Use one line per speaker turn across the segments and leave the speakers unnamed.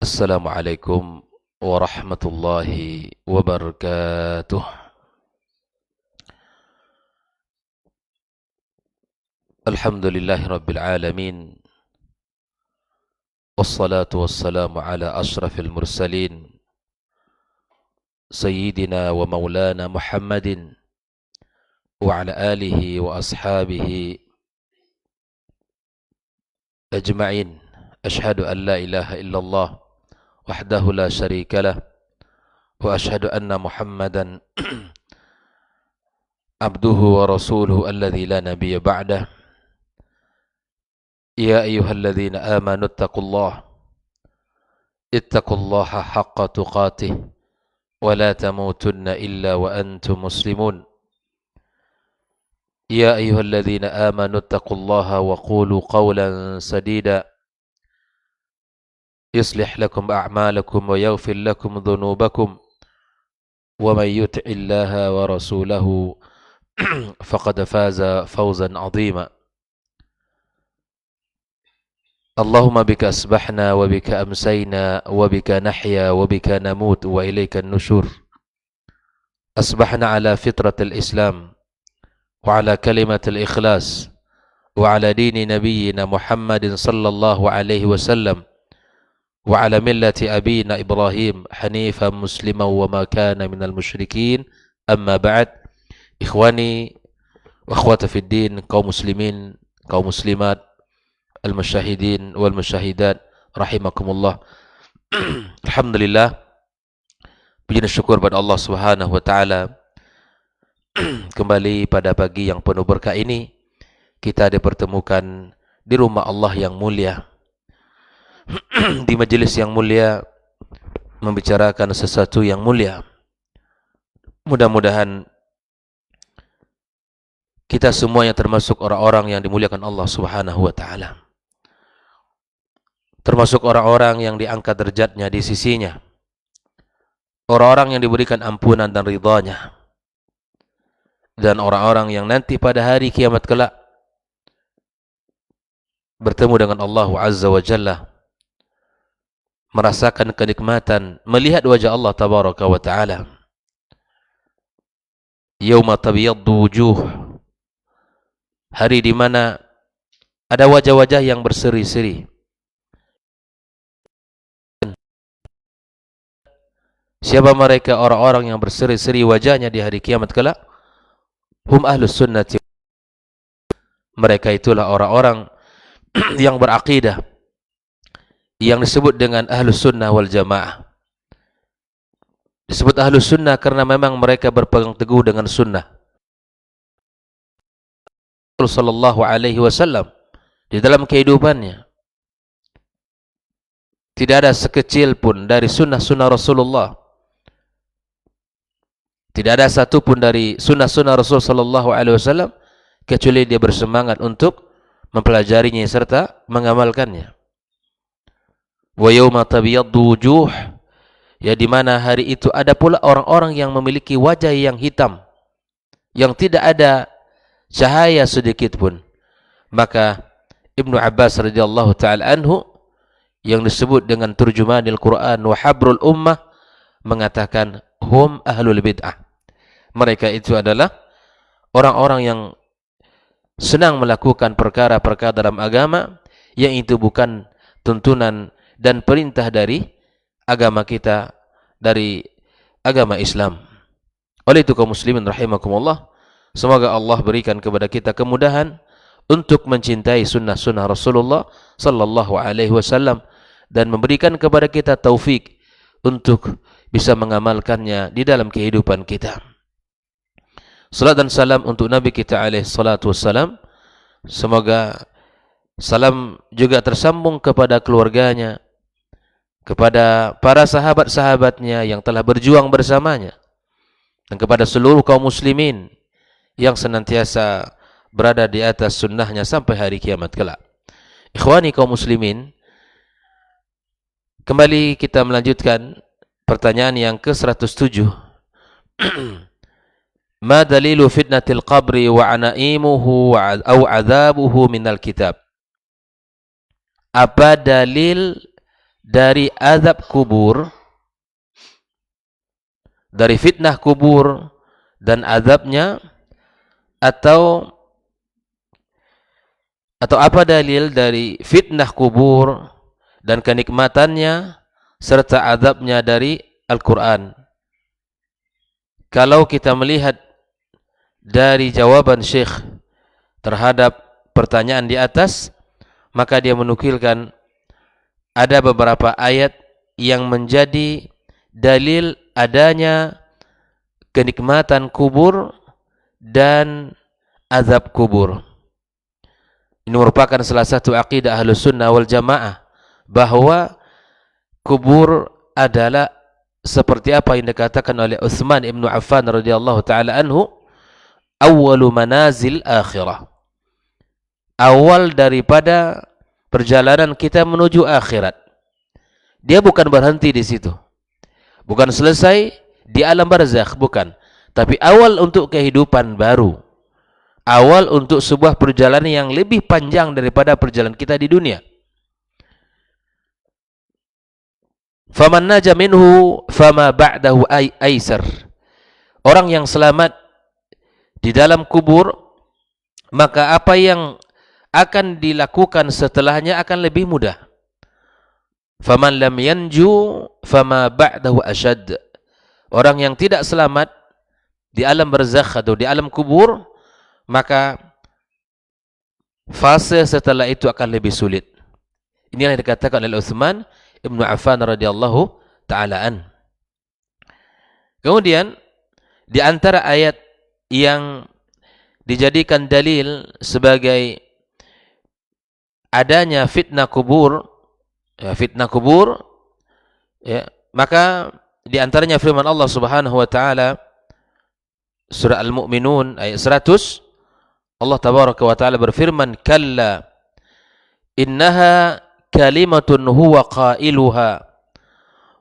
Assalamualaikum warahmatullahi wabarakatuh. Alhamdulillahi rabbil alamin. Wassalatu wassalamu ala ashrafil mursalin Sayyidina wa maulana Muhammadin wa ala alihi wa ashabihi ajma'in. Ashhadu an la ilaha illallah wahdahu la syarika lah wa ashhadu anna Muhammadan abduhu wa rasuluhu alladhi la nabiyya ba'dah. Ya ayyuhalladzina amanu ittaqullaha haqqa tuqatih wa la tamutunna illa wa antum muslimun. Ya ayyuhalladzina amanu ittaqullaha wa qulu qawlan sadida yuslih lakum a'malakum wa yaghfir lakum dhunubakum wa man yuti'illaha wa rasulahu faqad faza fawzan 'azima. Allahumma bika asbahna wa bika amsayna wa bika nahya wa bika namut wa ilayka an-nushur. Asbahna ala fitratil Islam wa ala kalimatil ikhlas wa ala dini nabiyyina Muhammadin sallallahu alaihi wasallam wa ala millati abina Ibrahim hanifan musliman wa ma kana minal musyrikin. Amma ba'd. Ikhwani wa akhwati fid din, kaum muslimin, kaum muslimat, al-musyahidin wal musyahidat rahimakumullah. Alhamdulillah, puji dan syukur pada Allah Subhanahu wa taala. Kembali pada pagi yang penuh berkah ini kita dipertemukan di rumah Allah yang mulia, di majelis yang mulia, membicarakan sesuatu yang mulia. Mudah-mudahan kita semuanya termasuk orang-orang yang dimuliakan Allah Subhanahu wa taala, termasuk orang-orang yang diangkat derajatnya di sisinya, orang-orang yang diberikan ampunan dan ridhanya, dan orang-orang yang nanti pada hari kiamat kelak bertemu dengan Allah Azza wa Jalla, merasakan kenikmatan melihat wajah Allah Tabaraka wa Ta'ala. Yauma tabyaddu wujuh, hari di mana ada wajah-wajah yang berseri-seri. Siapa mereka orang-orang yang berseri-seri wajahnya di hari kiamat kelak? Hum ahlus sunnati. Mereka itulah orang-orang yang berakidah, yang disebut dengan ahlus sunnah wal jamaah. Disebut ahlus sunnah karena memang mereka berpegang teguh dengan sunnah Rasulullah sallallahu alaihi wasallam di dalam kehidupannya. Tidak ada sekecil pun dari sunnah-sunnah Rasulullah, tidak ada satu pun dari sunnah-sunnah Rasul sallallahu alaihi wasallam kecuali dia bersemangat untuk mempelajarinya serta mengamalkannya. Wa yauma tabyaddu wujuh, ya di mana hari itu ada pula orang-orang yang memiliki wajah yang hitam, yang tidak ada cahaya sedikit pun. Maka Ibnu Abbas radhiyallahu taala anhu, yang disebut dengan turjumanil Quran wa habrul ummah, mengatakan hum ahlul bid'ah. Mereka itu adalah orang-orang yang senang melakukan perkara-perkara dalam agama yang itu bukan tuntunan dan perintah dari agama kita, dari agama Islam. Oleh itu kaum muslimin rahimakumullah, semoga Allah berikan kepada kita kemudahan untuk mencintai sunnah-sunnah Rasulullah sallallahu alaihi wasallam dan memberikan kepada kita taufik untuk bisa mengamalkannya di dalam kehidupan kita. Salat dan salam untuk Nabi kita alaihi salatu wassalam. Semoga salam juga tersambung kepada keluarganya, kepada para sahabat-sahabatnya yang telah berjuang bersamanya, dan kepada seluruh kaum muslimin yang senantiasa berada di atas sunnahnya sampai hari kiamat kelak. Ikhwani kaum muslimin, kembali kita melanjutkan pertanyaan yang ke-107. Ma dalilu fitnatil qabri wa anaimuhu au adzabuhu minal kitab? Apa dalil dari azab kubur, dari fitnah kubur dan azabnya, atau apa dalil dari fitnah kubur dan kenikmatannya serta azabnya dari Al-Quran? Kalau kita melihat dari jawaban Syekh terhadap pertanyaan di atas, maka dia menukilkan ada beberapa ayat yang menjadi dalil adanya kenikmatan kubur dan azab kubur. Ini merupakan salah satu akidah Ahlus Sunnah wal Jamaah, bahwa kubur adalah seperti apa yang dikatakan oleh Utsman ibn Affan radhiyallahu taala anhu, awwalu manazil akhirah. Awal daripada perjalanan kita menuju akhirat. Dia bukan berhenti di situ. Bukan selesai di alam barzakh, bukan. Tapi awal untuk kehidupan baru. Awal untuk sebuah perjalanan yang lebih panjang daripada perjalanan kita di dunia. Faman naja minhu fama ba'dahu aisar. Orang yang selamat di dalam kubur, maka apa yang akan dilakukan setelahnya akan lebih mudah. Faman lam yanju fama ba'dahu ashad. Orang yang tidak selamat di alam barzakh atau di alam kubur, maka fase setelah itu akan lebih sulit. Inilah yang dikatakan oleh Utsman ibn Affan radhiyallahu taala an. Kemudian di antara ayat yang dijadikan dalil sebagai adanya fitnah kubur, maka di antaranya firman Allah Subhanahu wa taala surah Al-Mu'minun ayat 100, Allah tabaraka wa taala berfirman, kalla innaha kalimatun huwa qailuha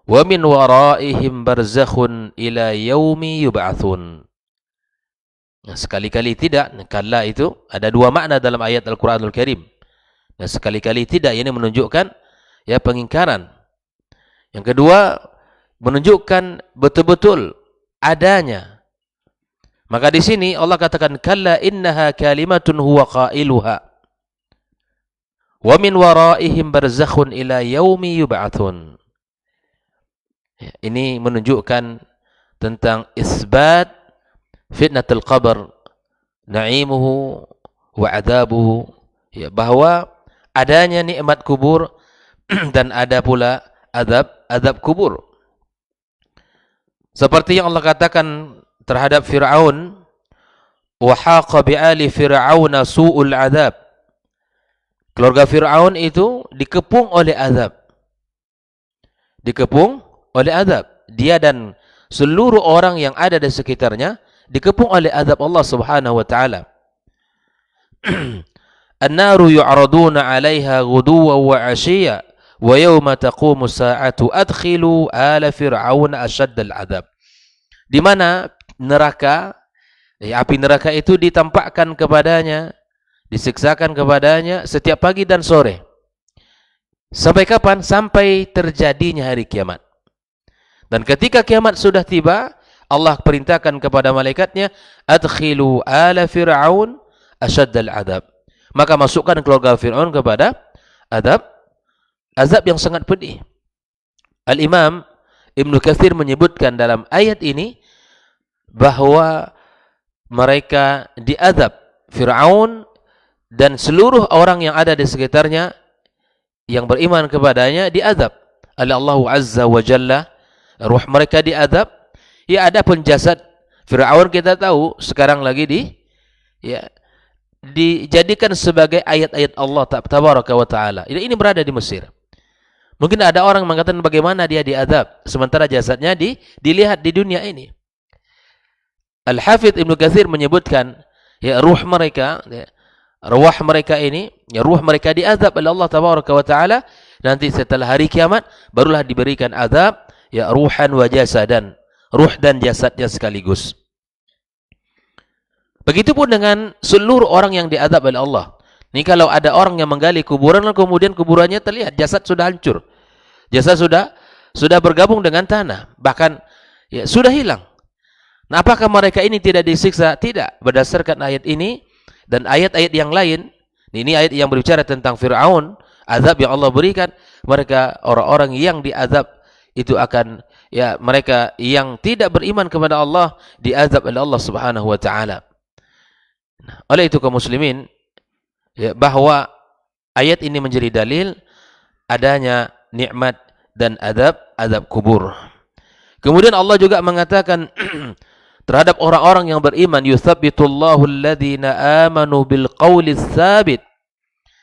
wa min waraihim barzakhun ila yaumi yub'atsun. Nah, sekali-kali tidak, kalla itu ada dua makna dalam ayat Al-Quranul Karim. Nah, sekali-kali tidak, ini menunjukkan ya pengingkaran. Yang kedua, menunjukkan betul-betul adanya. Maka di sini Allah katakan kalla innaha kalimatun huwa qailuha wa min waraihim barzakhun ila yaumi yub'atsun. Ya, ini menunjukkan tentang isbat fitnatul qabr, na'imuhu wa adabuhu, ya, bahwa adanya nikmat kubur dan ada pula azab kubur. Seperti yang Allah katakan terhadap Fir'aun, wa haqa bi'ali fir'auna su'ul azab. Keluarga Fir'aun itu dikepung oleh azab. Dikepung oleh azab. Dia dan seluruh orang yang ada di sekitarnya dikepung oleh azab Allah Subhanahu wa taala. An-naru yu'raduna 'alaiha ghuduwan wa 'ashiyya wa yawma taqumu as-sa'atu adkhilu ala fir'aun ashaddal 'adzab. Di mana neraka, api neraka itu ditampakkan kepadanya, disiksakan kepadanya setiap pagi dan sore. Sampai kapan? Sampai terjadinya hari kiamat. Dan ketika kiamat sudah tiba, Allah perintahkan kepada malaikatnya, adkhilu ala fir'aun ashaddal 'adzab. Maka masukkan keluarga Fir'aun kepada azab yang sangat pedih. Al-Imam Ibnu Katsir menyebutkan dalam ayat ini bahwa mereka diazab, Fir'aun dan seluruh orang yang ada di sekitarnya yang beriman kepadanya diazab oleh Allah Azza wa Jalla. Ruh mereka diazab. Ya, ada pun jasad Fir'aun kita tahu sekarang lagi dijadikan sebagai ayat-ayat Allah tabaraka wa taala. Ini berada di Mesir. Mungkin ada orang mengatakan bagaimana dia diazab sementara jasadnya dilihat di dunia ini. Al-Hafidz Ibnu Katsir menyebutkan ya ruh mereka, ruh mereka ini, ya ruh mereka diazab oleh Allah tabaraka wa taala. Nanti setelah hari kiamat barulah diberikan azab ya ruhan wa jasadan, ruh dan jasadnya sekaligus. Begitupun dengan seluruh orang yang diazab oleh Allah. Ini kalau ada orang yang menggali kuburan kemudian kuburannya terlihat jasad sudah hancur. Jasad sudah bergabung dengan tanah, bahkan ya sudah hilang. Nah, apakah mereka ini tidak disiksa? Tidak. Berdasarkan ayat ini dan ayat-ayat yang lain, ini ayat yang berbicara tentang Fir'aun, azab yang Allah berikan, mereka orang-orang yang diazab itu akan, ya, mereka yang tidak beriman kepada Allah diazab oleh Allah Subhanahu wa taala. Nah, oleh itu kaum muslimin, ya, bahwa ayat ini menjadi dalil adanya nikmat dan azab kubur. Kemudian Allah juga mengatakan terhadap orang-orang yang beriman, yuthabbitullahu alladhina amanu bil qawli tsabit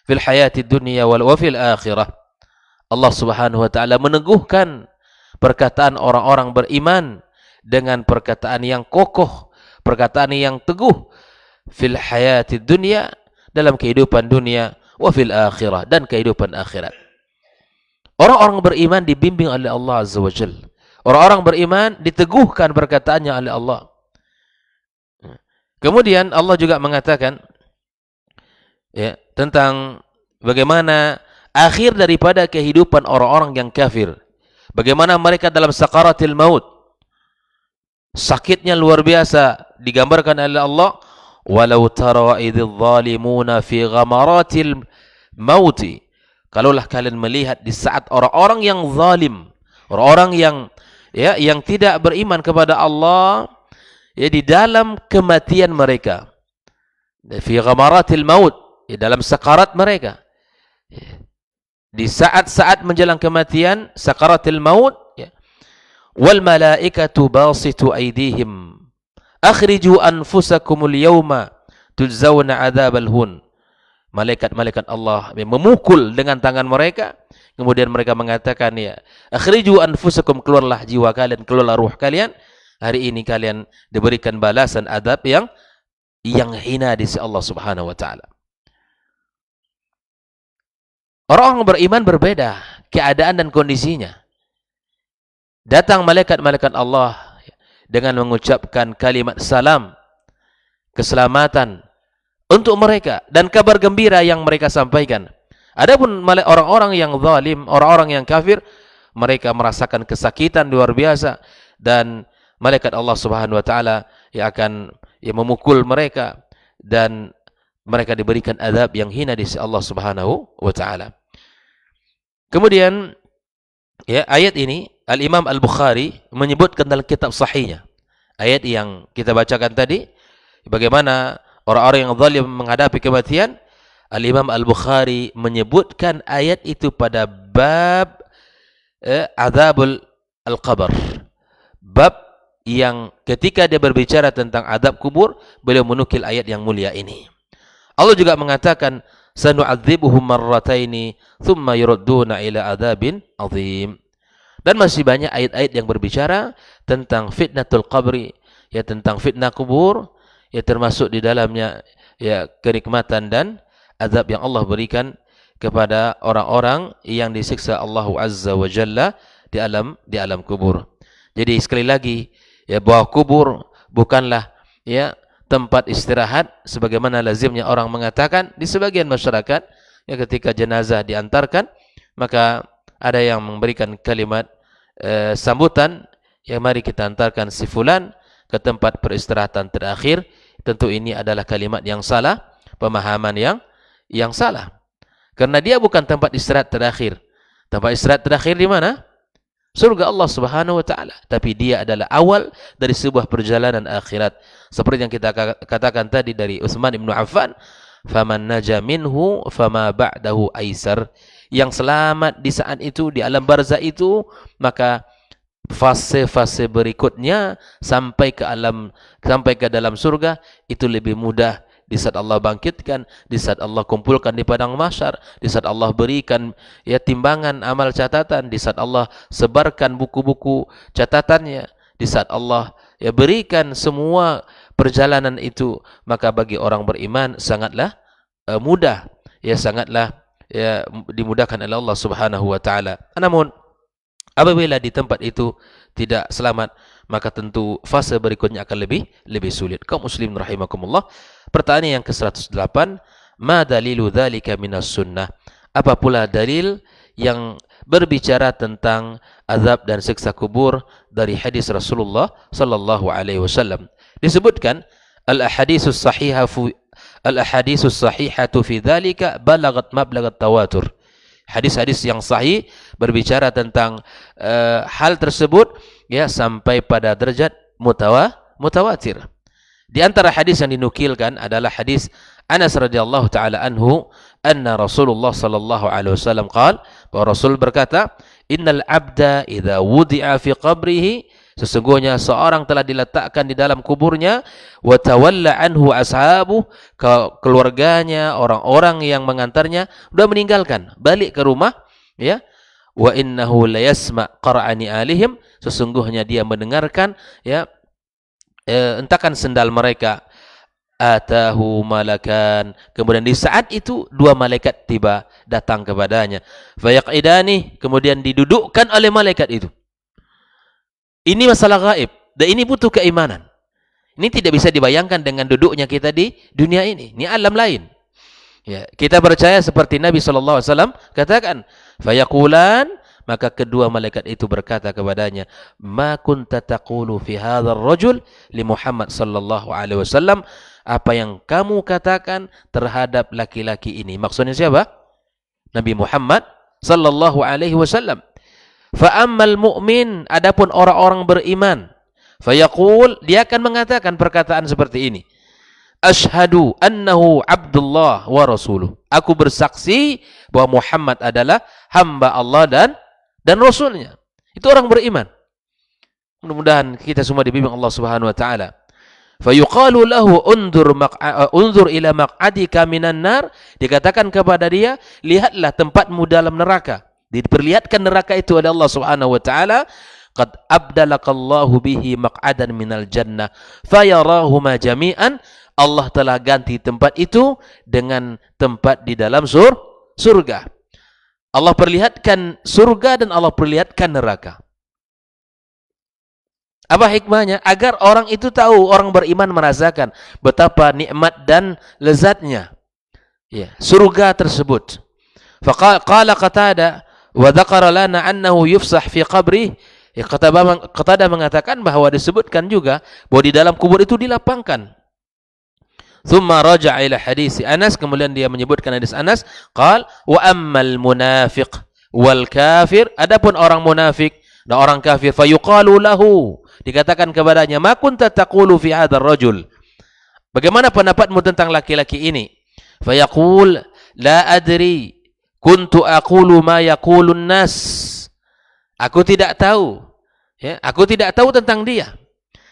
fil hayati dunya wa fil akhirah. Allah Subhanahu wa taala meneguhkan perkataan orang-orang beriman dengan perkataan yang kokoh, perkataan yang teguh fil hayati dunya, dalam kehidupan dunia, wa fil akhirah, dan kehidupan akhirat. Orang-orang beriman dibimbing oleh Allah Azza wa Jalla. Orang-orang beriman diteguhkan perkataannya oleh Allah. Kemudian Allah juga mengatakan, ya, tentang bagaimana akhir daripada kehidupan orang-orang yang kafir. Bagaimana mereka dalam sakaratil maut. Sakitnya luar biasa digambarkan oleh Allah. Walau tara idzal zalimuna fi ghamaratil mauti. Kalaulah kalian melihat di saat orang-orang yang zalim, orang-orang yang tidak beriman kepada Allah, ya, di dalam kematian mereka, fi ghamaratil maut, ya, dalam sakarat mereka, ya, di saat-saat menjelang kematian, sakaratil maut, ya, wal malaikatu basitu aydihim akhriju anfusakumul yawma tujzauna adzabal hun. Malaikat-malaikat Allah memukul dengan tangan mereka, kemudian mereka mengatakan, ya, akhriju anfusakum, keluarlah jiwa kalian, keluarlah ruh kalian, hari ini kalian diberikan balasan adab yang hina di sisi Allah Subhanahu wa taala. Orang beriman berbeda keadaan dan kondisinya. Datang malaikat-malaikat Allah dengan mengucapkan kalimat salam, keselamatan untuk mereka dan kabar gembira yang mereka sampaikan. Adapun orang-orang yang zalim, orang-orang yang kafir, mereka merasakan kesakitan luar biasa dan malaikat Allah Subhanahu wa taala yang akan memukul mereka dan mereka diberikan azab yang hina di sisi Allah Subhanahu wa taala. Kemudian, ya, ayat ini Al-Imam Al-Bukhari menyebutkan dalam kitab sahihnya. Ayat yang kita bacakan tadi, bagaimana orang-orang yang zalim menghadapi kematian, Al-Imam Al-Bukhari menyebutkan ayat itu pada bab azabul al-qabr. Bab yang ketika dia berbicara tentang azab kubur, beliau menukil ayat yang mulia ini. Allah juga mengatakan, sanu'adzibuhum marrataini thumma yuradduna ila adzabin azim. Dan masih banyak ayat-ayat yang berbicara tentang fitnatul qabri, ya, tentang fitnah kubur, ya, termasuk di dalamnya, ya, kenikmatan dan azab yang Allah berikan kepada orang-orang yang disiksa Allah Azza wa Jalla di alam kubur. Jadi sekali lagi, ya, bahwa kubur bukanlah, ya, tempat istirahat sebagaimana lazimnya orang mengatakan di sebagian masyarakat, ya, ketika jenazah diantarkan, maka ada yang memberikan kalimat sambutan, ya, mari kita antarkan si fulan ke tempat peristirahatan terakhir. Tentu ini adalah kalimat yang salah, pemahaman yang salah. Karena dia bukan tempat istirahat terakhir. Tempat istirahat terakhir di mana? Surga Allah Subhanahu wa taala. Tapi dia adalah awal dari sebuah perjalanan akhirat. Seperti yang kita katakan tadi dari Utsman bin Affan, faman naja minhu fama ba'dahu aisar. Yang selamat di saat itu, di alam barzah itu, maka fase-fase berikutnya sampai ke dalam surga itu lebih mudah. Di saat Allah bangkitkan, di saat Allah kumpulkan di padang mahsyar, di saat Allah berikan, ya, timbangan amal catatan, di saat Allah sebarkan buku-buku catatannya, di saat Allah, ya, berikan semua perjalanan itu, maka bagi orang beriman sangatlah mudah, ya, sangatlah, ya, dimudahkan oleh Allah Subhanahu wa taala. Namun apabila di tempat itu tidak selamat, maka tentu fase berikutnya akan lebih sulit. Kaum muslimin rahimakumullah. Pertanyaan yang ke-108, ma dalilu dzalika minas sunnah? Apa pula dalil yang berbicara tentang azab dan siksa kubur dari hadis Rasulullah sallallahu alaihi wasallam. Disebutkan al-ahaditsus sahihatu fi dzalika balagat mablagat tawatur. Hadis-hadis yang sahih berbicara tentang hal tersebut ya sampai pada derajat mutawatir. Di antara hadis yang dinukilkan adalah hadis Anas radhiyallahu taala anhu, anna Rasulullah sallallahu alaihi wasallam qaal, bahwa Rasul berkata, innal abda idza wudi'a fi qabrihi, sesungguhnya seorang telah diletakkan di dalam kuburnya, wa tawalla anhu ashabu, keluarganya, orang-orang yang mengantarnya sudah meninggalkan, balik ke rumah, ya. Wa innahu la yasma' qara'ani alihim, sesungguhnya dia mendengarkan ya entakan sendal mereka. Atahu malakan, kemudian di saat itu dua malaikat tiba datang kepadanya. Fayaqidani, kemudian didudukkan oleh malaikat itu. Ini masalah gaib dan ini butuh keimanan. Ini tidak bisa dibayangkan dengan duduknya kita di dunia ini. Ini alam lain. Ya, kita percaya seperti Nabi SAW katakan, fayaqulan, maka kedua malaikat itu berkata kepadanya, ma kunta taqulu fi hadzal rajul li Muhammad sallallahu alaihi wasallam, apa yang kamu katakan terhadap laki-laki ini. Maksudnya siapa? Nabi Muhammad sallallahu alaihi wasallam. Fa ammal mu'min, adapun orang-orang beriman, fayaqul, dia akan mengatakan perkataan seperti ini. Ashhadu annahu Abdullah wa rasuluh. Aku bersaksi bahwa Muhammad adalah hamba Allah dan Rasulnya. Itu orang beriman. Mudah-mudahan kita semua dibimbing Allah Subhanahu wa taala. Fayuqalu lahu unzur ila maq'adika minan nar, dikatakan kepada dia, lihatlah tempatmu dalam neraka. Diperlihatkan neraka itu oleh Allah Subhanahu wa taala. Qad abdalakallahu bihi maq'adan minal jannah fayarahuma jami'an. Allah telah ganti tempat itu dengan tempat di dalam surga. Allah perlihatkan surga dan Allah perlihatkan neraka. Apa hikmahnya? Agar orang itu tahu, orang beriman merasakan betapa nikmat dan lezatnya ya, surga tersebut. Faqala Qatada wa dzakara lana annahu yufsah fi qabri. Ya, Qatada mengatakan bahwa disebutkan juga bahwa di dalam kubur itu dilapangkan. Thumma raja'a ila hadis Anas, kemudian dia menyebutkan hadis Anas, qal wa ammal munafiq wal kafir, adapun orang munafik dan orang kafir, fayuqalu lahu, dikatakan kepadanya, ma kunta taqulu fi hadzal rajul, bagaimana pendapatmu tentang laki-laki ini? Fayaqul la adri kuntu aqulu ma yaqulun nas, aku tidak tahu ya, aku tidak tahu tentang dia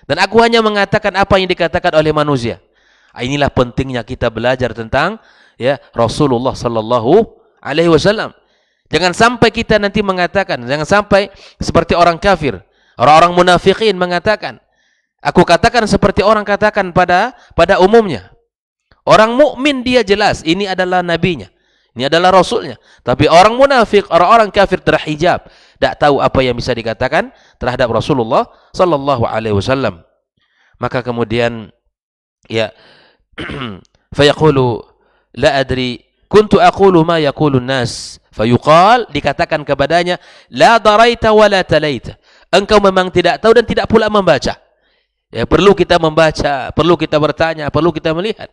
dan aku hanya mengatakan apa yang dikatakan oleh manusia. Inilah pentingnya kita belajar tentang ya Rasulullah sallallahu alaihi wasallam. Jangan sampai kita nanti mengatakan, jangan sampai seperti orang kafir, orang-orang munafikin mengatakan, aku katakan seperti orang katakan pada umumnya. Orang mukmin dia jelas ini adalah nabinya, ini adalah rasulnya. Tapi orang munafik, orang-orang kafir terhijab, tidak tahu apa yang bisa dikatakan terhadap Rasulullah sallallahu alaihi wasallam. Maka kemudian ya fayaqulu la adri kuntu aqulu ma yaqulun nas, fayuqal, dikatakan kepadanya, la daraita wa la talaita, engkau memang tidak tahu dan tidak pula membaca. Ya, perlu kita membaca, perlu kita bertanya, perlu kita melihat.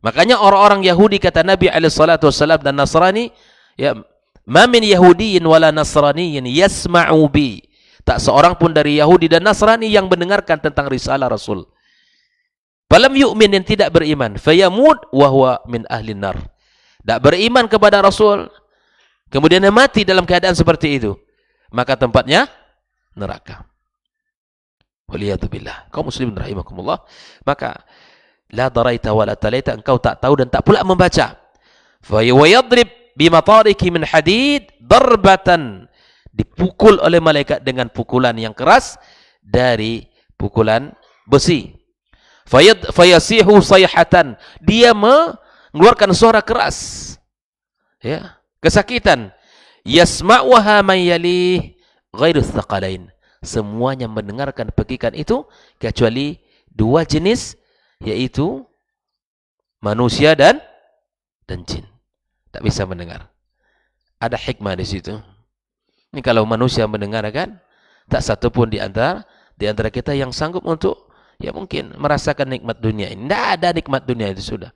Makanya orang-orang Yahudi, kata Nabi alaihi salatu wasallam, dan Nasrani, ya, ma min yahudiyyin wala nasraniyyin yasma'u bi, tak seorang pun dari Yahudi dan Nasrani yang mendengarkan tentang risalah Rasul. Falam yu'min, yang tidak beriman, fayamut wa huwa min ahlin nar, tidak beriman kepada Rasul, kemudian mati dalam keadaan seperti itu, maka tempatnya neraka. Waliyadzubillah. Kaum muslimin rahimakumullah, maka la daraita wa la talaita, engkau tak tahu dan tak pula membaca. Fa yadrib bimatariki min hadid darbatan, dipukul oleh malaikat dengan pukulan yang keras dari pukulan besi. Fayasihu sayhatan, dia mengeluarkan suara keras ya, kesakitan. Yasma'uha man yalih ghairu tsaqalain, semuanya mendengarkan pekikan itu kecuali dua jenis, yaitu manusia dan jin. Tak bisa mendengar. Ada hikmah di situ. Ini kalau manusia mendengarkan, tak satu pun di antara kita yang sanggup untuk ya mungkin merasakan nikmat dunia ini. Tidak ada nikmat dunia itu sudah.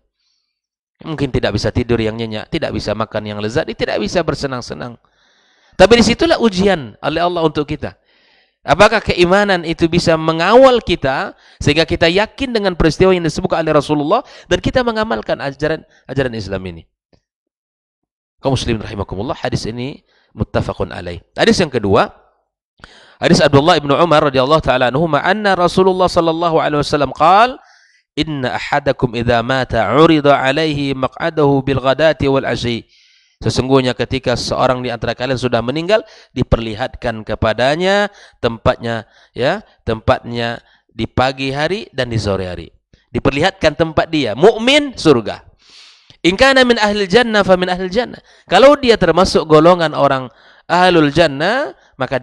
Mungkin tidak bisa tidur yang nyenyak, tidak bisa makan yang lezat, tidak bisa bersenang-senang. Tapi disitulah ujian oleh Allah untuk kita. Apakah keimanan itu bisa mengawal kita sehingga kita yakin dengan peristiwa yang disebutkan oleh Rasulullah dan kita mengamalkan ajaran Islam ini. Kaum muslimin rahimakumullah, hadis ini muttafaqun alaih. Hadis yang kedua, hadis Abdullah bin Umar radhiyallahu taala anhuma anna Rasulullah sallallahu alaihi wasallam qala inna ahadakum idza mata 'urida 'alaihi maq'adahu bil ghadati wal 'ashi. Sesungguhnya ketika seorang di antara kalian sudah meninggal, diperlihatkan kepadanya tempatnya di pagi hari dan di sore hari. Diperlihatkan tempat dia, mukmin surga. In kana min ahlil jannah fa min ahlil jannah. Kalau dia termasuk golongan orang ahlul jannah, maka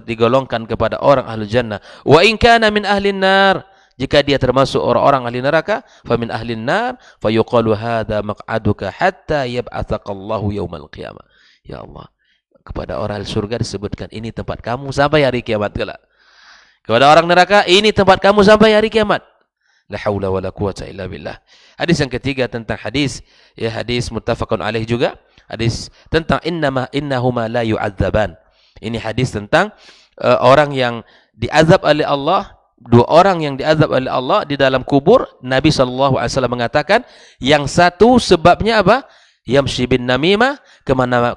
digolongkan kepada orang ahlul jannah. Wa in kana min ahlin nar, jika dia termasuk orang-orang ahli neraka, famin ahlin nar, fayuqalu hadza maq'aduka hatta yab'atsakallahu yaumal qiyamah. Ya Allah, kepada orang ahli surga disebutkan ini tempat kamu sampai hari kiamat kelak. Kepada orang neraka, ini tempat kamu sampai hari kiamat. La haula wala quwata illa billah. Hadis yang ketiga tentang hadis muttafaqun alaih juga, hadis tentang innahuma la yu'adzaban. Ini hadis tentang orang yang diazab oleh Allah. Dua orang yang diazab oleh Allah di dalam kubur. Nabi SAW mengatakan, yang satu sebabnya apa? Yamshi bin namimah,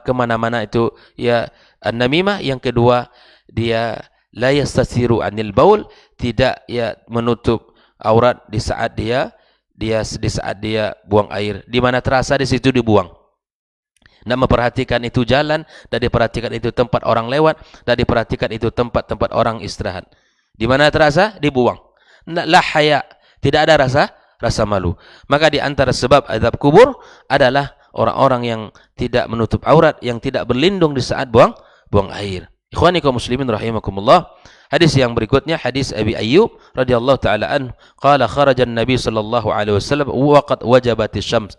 kemana-mana itu ya an-namimah. Yang kedua, dia la yastasiru anil baul, tidak ya menutup aurat di saat dia buang air. Di mana terasa di situ dibuang. Nak memperhatikan itu jalan, dan diperhatikan itu tempat orang lewat, dan diperhatikan itu tempat-tempat orang istirahat. Di mana terasa dibuang. La haya, tidak ada rasa malu. Maka di antara sebab azab kubur adalah orang-orang yang tidak menutup aurat, yang tidak berlindung di saat buang air. Ikhwani kaum muslimin rahimakumullah. Hadis yang berikutnya hadis Abi Ayyub radhiyallahu taala anhu, qala kharaja an-nabi sallallahu alaihi wasallam wa qad wajabatis syams.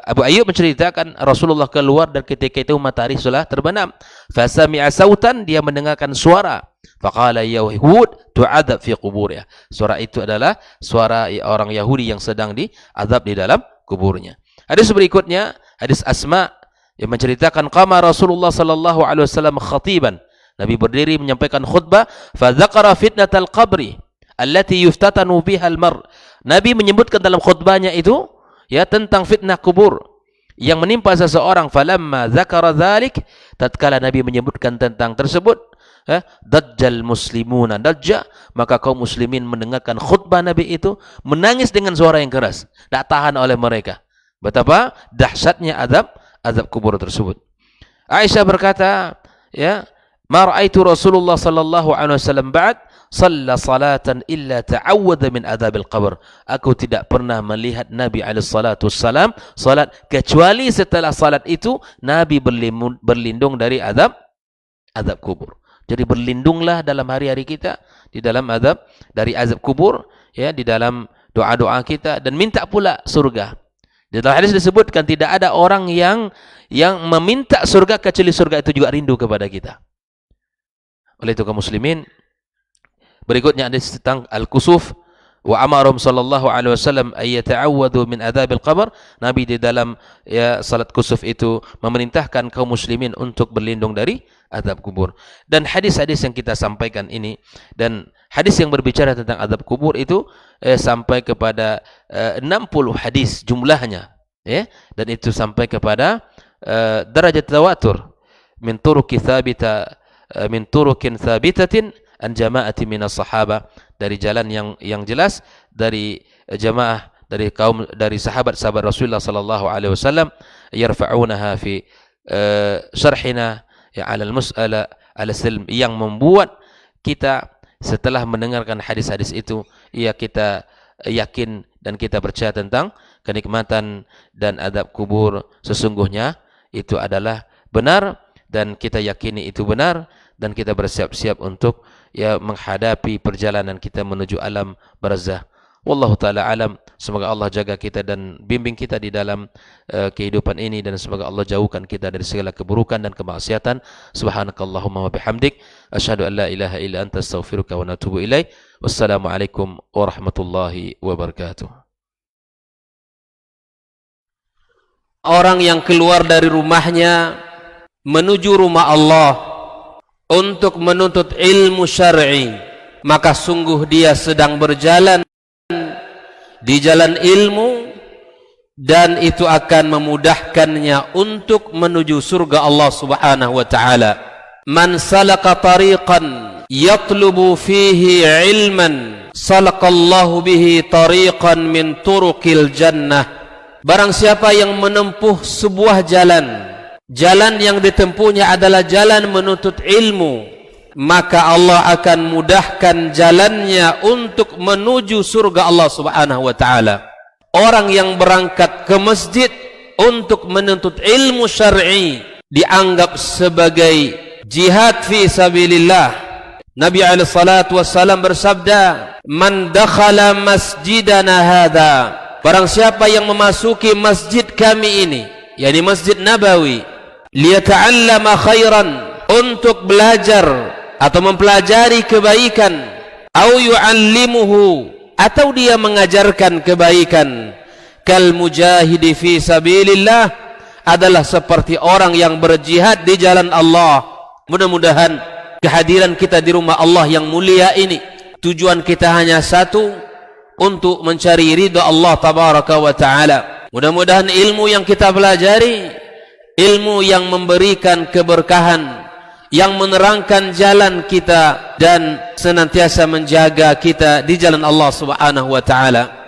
Abu Ayyub menceritakan Rasulullah keluar dan ketika itu matahari sudah terbenam. Fasami'a sautan, dia mendengarkan suara. Faqala Yahud tu'adzab fi quburih. Suara itu adalah suara orang Yahudi yang sedang diazab di dalam kuburnya. Hadis berikutnya hadis Asma yang menceritakan qama Rasulullah sallallahu alaihi wasallam khatiban. Nabi berdiri menyampaikan khutbah, fa dzakara fitnatal qabri allati yuftatanu biha al-mar. Nabi menyebutkan dalam khutbahnya itu ya tentang fitnah kubur yang menimpa seseorang. Falamma dzakara dzalik, tatkala Nabi menyebutkan tentang tersebut, dajjal muslimuna dajja, maka kaum muslimin mendengarkan khutbah Nabi itu menangis dengan suara yang keras, tak tahan oleh mereka. Betapa dahsyatnya azab kubur tersebut. Aisyah berkata, ya, ma ra'aitu Rasulullah sallallahu alaihi wasallam ba'd shalla salatan illa ta'awwadha min adzabil qabr. Aku tidak pernah melihat Nabi alaihi salatu wassalam salat kecuali setelah salat itu Nabi berlindung dari azab kubur. Jadi berlindunglah dalam hari-hari kita di dalam dari azab kubur, ya, di dalam doa-doa kita, dan minta pula surga. Di dalam hadis disebutkan tidak ada orang yang meminta surga kecuali surga itu juga rindu kepada kita. Oleh itu kaum muslimin, berikutnya hadis tentang al-kusuf. Wa amarum sallallahu alaihi wasallam ay yata'awwadu min adzabil qabr. Nabi di dalam ya salat kusuf itu memerintahkan kaum muslimin untuk berlindung dari azab kubur. Dan hadis-hadis yang kita sampaikan ini dan hadis yang berbicara tentang azab kubur itu sampai kepada 60 hadis jumlahnya, ya, dan itu sampai kepada derajat tawatur min turukin thabitatin an jama'ati minas sahaba, dari jalan yang jelas dari jamaah dari sahabat-sahabat Rasulullah sallallahu alaihi wasallam, yarfa'unaha fi syarhina ya alal mus'ala al-silm, yang membuat kita setelah mendengarkan hadis-hadis itu, ya, kita yakin dan kita percaya tentang kenikmatan dan azab kubur sesungguhnya itu adalah benar, dan kita yakini itu benar, dan kita bersiap-siap untuk ya menghadapi perjalanan kita menuju alam barzakh. Wallahu taala alam. Semoga Allah jaga kita dan bimbing kita di dalam kehidupan ini, dan semoga Allah jauhkan kita dari segala keburukan dan kemaksiatan. Subhanakallahumma wa bihamdik asyhadu an la ilaha illa anta astaghfiruka wa atubu ilaik. Wassalamualaikum warahmatullahi wabarakatuh. Orang yang keluar dari rumahnya menuju rumah Allah untuk menuntut ilmu syar'i, maka sungguh dia sedang berjalan di jalan ilmu, dan itu akan memudahkannya untuk menuju surga Allah Subhanahu wa taala. Man salaka tariqan yatlubu fihi ilman salakallahu bihi tariqan min turuqil jannah. Barang siapa yang menempuh sebuah jalan, jalan yang ditempuhnya adalah jalan menuntut ilmu, maka Allah akan mudahkan jalannya untuk menuju surga Allah Subhanahu wa taala. Orang yang berangkat ke masjid untuk menuntut ilmu syar'i dianggap sebagai jihad fi sabilillah. Nabi alaihi salatu wassalam bersabda, "Man dakhala masjidana hadza," barang siapa yang memasuki masjid kami ini, yakni Masjid Nabawi, liyata'allama khairan, untuk belajar atau mempelajari kebaikan, au yu'allimuhu, atau dia mengajarkan kebaikan, kal mujahidi fi sabilillah, adalah seperti orang yang berjihad di jalan Allah. Mudah-mudahan kehadiran kita di rumah Allah yang mulia ini, tujuan kita hanya satu, untuk mencari ridha Allah tabaraka wa taala. Mudah-mudahan ilmu yang kita pelajari, ilmu yang memberikan keberkahan, yang menerangkan jalan kita dan senantiasa menjaga kita di jalan Allah Subhanahu wa taala.